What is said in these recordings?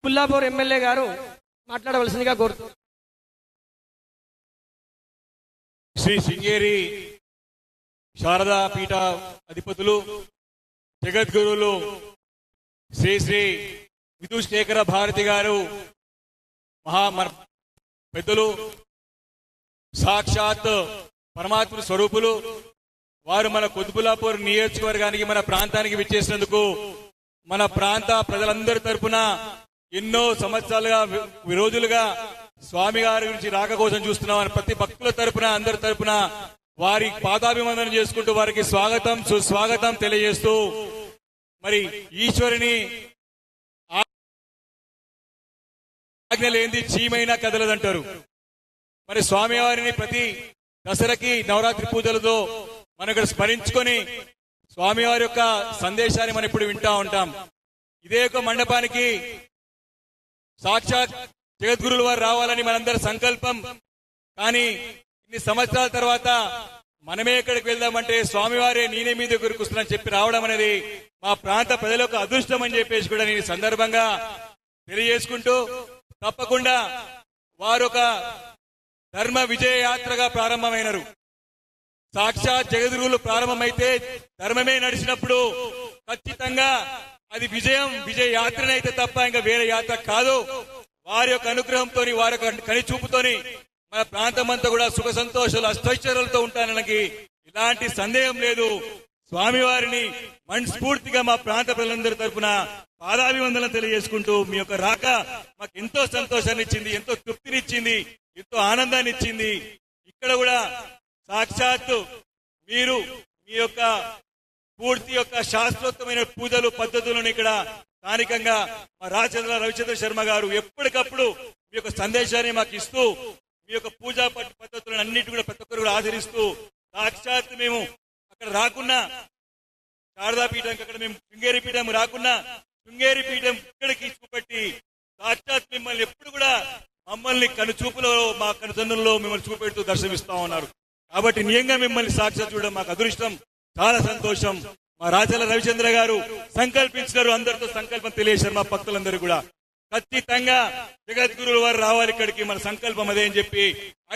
పుల్లాపూర్ MLA గారు మాట్లాడవలసిందిగా కోరుతున్నారు. శ్రీ శృంగేరి శారదా పీఠ అధిపతులు జగద్గురువులు శ్రీ శ్రీ విధుశేఖర భారతి గారు పెద్దలు, సాక్షాత్ పరమాత్మ స్వరూపులు వారు మన కుతుబుల్లాపూర్ నియోజకవర్గానికి మన ప్రాంతానికి విచ్చేసినందుకు మన ప్రాంత ప్రజలందరి తరపున ఎన్నో సంవత్సరాలుగా రోజులుగా స్వామి గారి గురించి రాక కోసం చూస్తున్నామని ప్రతి భక్తుల తరపున అందరి తరపున వారి పాదాభివందనం చేసుకుంటూ వారికి స్వాగతం సుస్వాగతం తెలియజేస్తూ మరి ఈశ్వరుని ఆజ్ఞ లేనిది చీమైనా కదలదంటారు. మరి స్వామివారిని ప్రతి దసరాకి నవరాత్రి పూజలతో మనం ఇక్కడ స్మరించుకొని స్వామివారి యొక్క సందేశాన్ని మనం ఇప్పుడు వింటా ఉంటాం. ఇదే ఒక మండపానికి సాక్షాత్ జగద్గురువుల వారు రావాలని మనందరి సంకల్పం. కానీ ఇన్ని సంవత్సరాల తర్వాత మనమే ఎక్కడికి వెళ్దామంటే స్వామివారే నేనే మీ దగ్గరకు వస్తున్నానని చెప్పి రావడం అనేది మా ప్రాంత ప్రజల యొక్క అదృష్టం అని చెప్పేసి కూడా నేను సందర్భంగా తెలియజేసుకుంటూ, తప్పకుండా వారు ఒక ధర్మ విజయ యాత్రగా ప్రారంభమైనారు. సాక్షాత్ జగద్గురువులు ప్రారంభమైతే ధర్మమే నడిచినప్పుడు ఖచ్చితంగా అది విజయ యాత్రనైతే తప్ప ఇంకా వేరే యాత్ర కాదు. వారి యొక్క అనుగ్రహంతో వారి యొక్క కనిచూపుతోని మన ప్రాంతం అంతా కూడా సుఖ సంతోషాలు అష్టైశ్వర్యాలతో ఉంటానని ఇలాంటి సందేహం లేదు. స్వామివారిని మనస్ఫూర్తిగా మా ప్రాంత ప్రజలందరి తరఫున పాదాభివందనం తెలియజేసుకుంటూ మీ యొక్క రాక మాకు ఎంతో సంతోషాన్ని ఇచ్చింది, ఎంతో తృప్తినిచ్చింది, ఎంతో ఆనందాన్ని ఇచ్చింది. ఇక్కడ కూడా సాక్షాత్తు మీరు మీ యొక్క పూర్తి యొక్క శాస్త్రోత్తమైన పూజలు పద్ధతులను ఇక్కడ స్థానికంగా మా రవిచంద్ర శర్మ గారు ఎప్పటికప్పుడు మీ యొక్క సందేశాన్ని మాకు ఇస్తూ మీ యొక్క పూజా పద్ధతులను అన్నిటి కూడా ప్రతి ఒక్కరు కూడా ఆచరిస్తూ సాక్షాత్ మేము అక్కడ రాకున్నా శారదా పీఠంకి అక్కడ మేము శృంగేరి పీఠం రాకున్నా శృంగేరి పీఠం ఇక్కడికి చూపెట్టి సాక్షాత్ మిమ్మల్ని ఎప్పుడు కూడా మమ్మల్ని కనుచూపులో మా కనుసన్నుల్లో మిమ్మల్ని చూపెడుతూ దర్శనమిస్తా ఉన్నారు. కాబట్టి నిజంగా మిమ్మల్ని సాక్షాత్ చూడడం మాకు అదృష్టం, చాలా సంతోషం. మా రాచల రవిచంద్ర గారు సంకల్పించినారు, అందరితో సంకల్పం తెలియజేశారు. మా భక్తులందరూ కూడా ఖచ్చితంగా జగద్గురువుల వారు రావాలి ఇక్కడికి, మన సంకల్పం అదే అని చెప్పి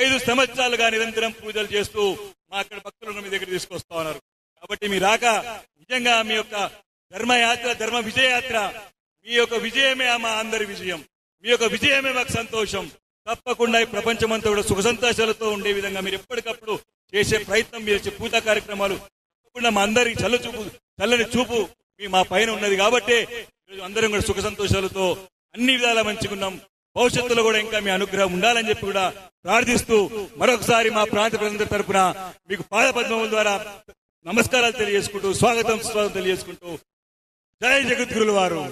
5 సంవత్సరాలుగా నిరంతరం పూజలు చేస్తూ మా అక్కడ భక్తులను మీ దగ్గర తీసుకొస్తా ఉన్నారు. కాబట్టి మీ రాక నిజంగా మీ యొక్క ధర్మయాత్ర, ధర్మ విజయయాత్ర, మీ యొక్క విజయమే మా అందరి విజయం, మీ యొక్క విజయమే మాకు సంతోషం. తప్పకుండా ఈ ప్రపంచమంతా కూడా సుఖ సంతోషాలతో ఉండే విధంగా మీరు ఎప్పటికప్పుడు చేసే ప్రయత్నం, మీరు చేసే పూజా కార్యక్రమాలు తప్పకుండా మా అందరికి చల్లని చూపు మా పైన ఉన్నది. కాబట్టి అందరం కూడా సుఖ సంతోషాలతో అన్ని విధాలా మంచిగున్నాం. భవిష్యత్తులో కూడా ఇంకా మీ అనుగ్రహం ఉండాలని చెప్పి కూడా ప్రార్థిస్తూ మరొకసారి మా ప్రాంత ప్రజలందరి తరపున మీకు పాదపద్మముల ద్వారా నమస్కారాలు తెలియజేసుకుంటూ స్వాగతం తెలియజేసుకుంటూ జై జగద్గురుల వారు.